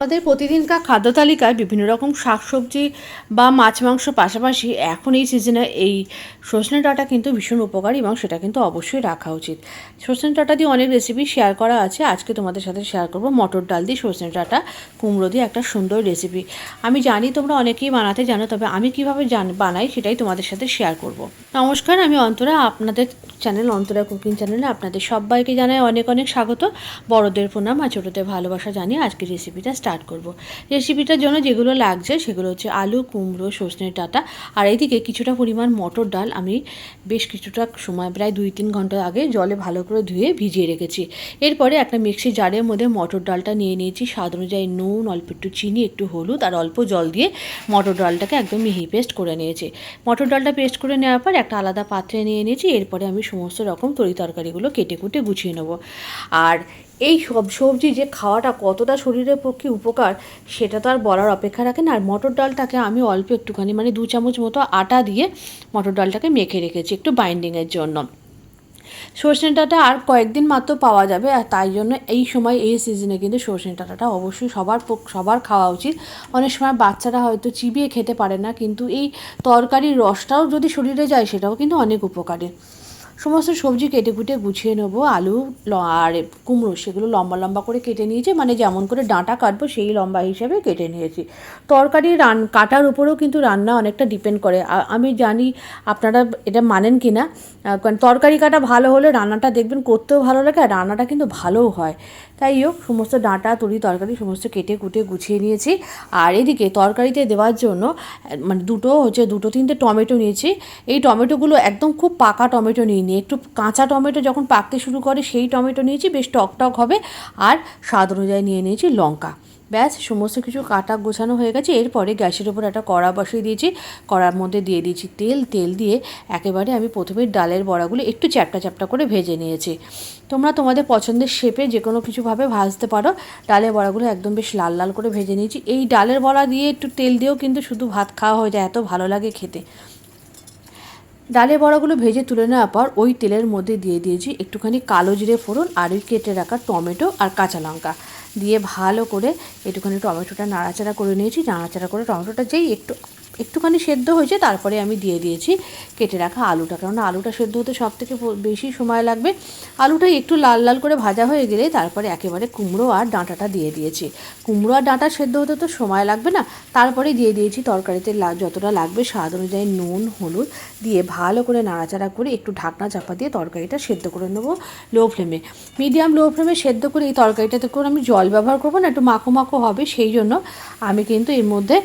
আমাদের প্রতিদিনকার খাদ্য তালিকায় বিভিন্ন রকম শাকসবজি বা মাছ মাংস পাশাপাশি এখন এই সিজনে এই সজনে ডাঁটা কিন্তু ভীষণ উপকারী এবং সেটা কিন্তু অবশ্যই রাখা উচিত। সজনে ডাঁটা দিয়ে অনেক রেসিপি শেয়ার করা আছে, আজকে তোমাদের সাথে শেয়ার করব মটর ডাল দিয়ে সজনে ডাঁটা কুমড়ো দিয়ে একটা সুন্দর রেসিপি। আমি জানি তোমরা অনেকেই বানাতে জানো, তবে আমি কীভাবে বানাই সেটাই তোমাদের সাথে শেয়ার করব। নমস্কার, আমি অন্তরা, আপনাদের চ্যানেল অন্তরা কুকিং চ্যানেলে আপনাদের সবাইকে জানাই অনেক অনেক স্বাগত। বড়দের প্রণাম আর ছোটোদের ভালোবাসা জানিয়ে আজকে রেসিপিটা স্টার্ট করব। রেসিপিটার জন্য যেগুলো লাগছে সেগুলো হচ্ছে আলু, কুমড়ো, সজনে ডাঁটা, আর এইদিকে কিছুটা পরিমাণ মটর ডাল আমি বেশ কিছুটা সময় প্রায় 2-3 ঘন্টা আগে জলে ভালো করে ধুয়ে ভিজিয়ে রেখেছি। এরপরে একটা মিক্সি জারের মধ্যে মটর ডালটা নিয়ে নিয়েছি, স্বাদ অনুযায়ী নুন, অল্প একটু চিনি, একটু হলুদ আর অল্প জল দিয়ে মটর ডালটাকে একদম মিহি পেস্ট করে নিয়েছি। মটর ডালটা পেস্ট করে নেওয়ার পর একটা আলাদা পাত্রে নিয়ে নিয়েছি। এরপরে আমি সমস্ত রকম তরিতরকারিগুলো কেটে কুটে গুছিয়ে নেব। আর এই সব সবজি যে খাওয়াটা কতটা শরীরের পক্ষে উপকার সেটা তো আর বলার অপেক্ষা রাখে না। আর মটর ডালটাকে আমি অল্প একটুখানি 2 চামচ মতো আটা দিয়ে মটর ডালটাকে মেখে রেখেছি একটু বাইন্ডিংয়ের জন্য। সজনে ডাঁটা আর কয়েকদিন মাত্র পাওয়া যাবে, আর তাই জন্য এই সময় এই সিজনে কিন্তু সজনে ডাঁটাটা অবশ্যই সবার খাওয়া উচিত। অনেক সময় বাচ্চারা হয়তো চিবিয়ে খেতে পারে না, কিন্তু এই তরকারির রসটাও যদি শরীরে যায় সেটাও কিন্তু অনেক উপকারী। সমস্ত সবজি কেটে কুটে গুছিয়ে নেবো। আলু আর কুমড়ো সেগুলো লম্বা লম্বা করে কেটে নিয়েছি, যেমন করে ডাঁটা কাটবো সেই লম্বা হিসেবে কেটে নিয়েছি। তরকারি কাটার উপরেও কিন্তু রান্না অনেকটা ডিপেন্ড করে। আমি জানি আপনারা এটা মানেন কি না, কারণ তরকারি কাটা ভালো হলে রান্নাটা দেখবেন করতেও ভালো লাগে আর রান্নাটা কিন্তু ভালোও হয়। তাই হোক, সমস্ত ডাঁটা তরকারি সমস্ত কেটে কুটে গুছিয়ে নিয়েছি। আর এদিকে তরকারিতে দেওয়ার জন্য দুটো তিনটে টমেটো নিয়েছি। এই টমেটোগুলো একদম খুব পাকা টমেটো নিইনি, একটু কাঁচা টমেটো যখন পাকতে শুরু করে সেই টমেটো নিয়েছি, বেশ টক হবে। আর স্বাদ অনুযায়ী নিয়ে নিয়েছি লঙ্কা। ব্যাস, সমস্ত কিছু কাটা গোছানো হয়ে গেছে। এরপরে গ্যাসের উপর একটা কড়া বসিয়ে দিয়েছি, কড়ার মধ্যে দিয়ে দিয়েছি তেল দিয়ে একেবারে আমি প্রথমে ডালের বড়াগুলো একটু চ্যাপটা চ্যাপটা করে ভেজে নিয়েছি। তোমরা তোমাদের পছন্দের শেপে যে কোনো কিছুভাবে ভাজতে পারো। ডালের বড়াগুলো একদম বেশ লাল লাল করে ভেজে নিয়েছি। এই ডালের বড়া দিয়ে একটু তেল দিয়েও কিন্তু শুধু ভাত খাওয়া হয়ে যায়, এত ভালো লাগে খেতে। ডালের বড়াগুলো ভেজে তুলে নেওয়ার পর ওই তেলের মধ্যে দিয়ে দিয়েছি একটুখানি কালো জিরে ফোড়ন আর ওই কেটে রাখা টমেটো আর কাঁচা লঙ্কা দিয়ে ভালো করে একটুখানি টমেটোটা নাড়াচাড়া করে নিয়েছি। নাড়াচাড়া করে টমেটোটা যেই একটুখানি সেদ্ধ হয়েছে তারপরে আমি দিয়ে দিয়েছি কেটে রাখা আলুটা, কারণ আলুটা সেদ্ধ হতে সবথেকে বেশি সময় লাগবে। আলুটা একটু লাল লাল করে ভাজা হয়ে গেলে তারপরে একেবারে কুমড়ো আর ডাঁটাটা দিয়ে দিয়েছি। কুমড়ো আর ডাঁটা সেদ্ধ হতে তো সময় লাগবে না, তারপরে দিয়ে দিয়েছি তরকারিতে যতটা লাগবে স্বাদ অনুযায়ী নুন, হলুদ দিয়ে ভালো করে নাড়াচাড়া করে একটু ঢাকনা চাপা দিয়ে তরকারিটা সেদ্ধ করে নেবো মিডিয়াম লো ফ্লেমে সেদ্ধ করে এই তরকারিটাতে করে আমি জল ব্যবহার করবো না, একটু মাখো মাখো হবে, সেই জন্য আমি কিন্তু এর মধ্যে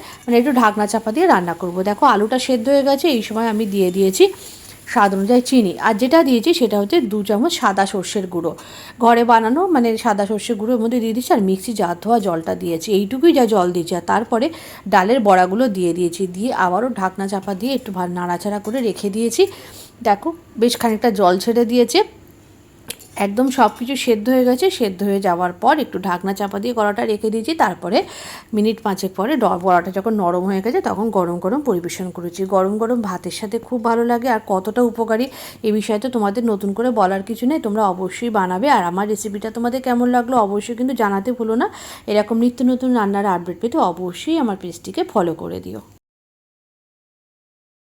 একটু ঢাকনা চাপা দিয়ে রান্না করব। দেখো আলুটা সেদ্ধ হয়ে গেছে, এই সময় আমি দিয়ে দিয়েছি স্বাদ অনুযায়ী চিনি। আর যেটা দিয়েছি সেটা হচ্ছে 2 চামচ সাদা সর্ষের গুঁড়ো, ঘরে বানানো সাদা সর্ষের গুঁড়োর মধ্যে দিয়ে দিয়েছি। আর মিক্সি জার ধোয়া জলটা দিয়েছি, এইটুকুই যা জল দিয়েছি। আর তারপরে ডালের বড়াগুলো দিয়ে দিয়েছি, দিয়ে আবারও ঢাকনা চাপা দিয়ে একটু নাড়াচাড়া করে রেখে দিয়েছি। দেখো বেশ খানিকটা জল ছেড়ে দিয়েছে, একদম সব কিছু সেদ্ধ হয়ে গেছে। সেদ্ধ হয়ে যাওয়ার পর একটু ঢাকনা চাপা দিয়ে কড়াটা রেখে দিয়েছি। তারপরে মিনিট 5 পরে বড়াটা যখন নরম হয়ে গেছে তখন গরম গরম পরিবেশন করেছি। গরম গরম ভাতের সাথে খুব ভালো লাগে। আর কতটা উপকারী এই বিষয়ে তো তোমাদের নতুন করে বলার কিছু নেই, তোমরা অবশ্যই বানাবে। আর আমার রেসিপিটা তোমাদের কেমন লাগলো অবশ্যই কিন্তু জানাতে ভুলো না। এরকম নিত্য নতুন রান্নার আপডেট পেতে অবশ্যই আমার পেজটিকে ফলো করে দিও।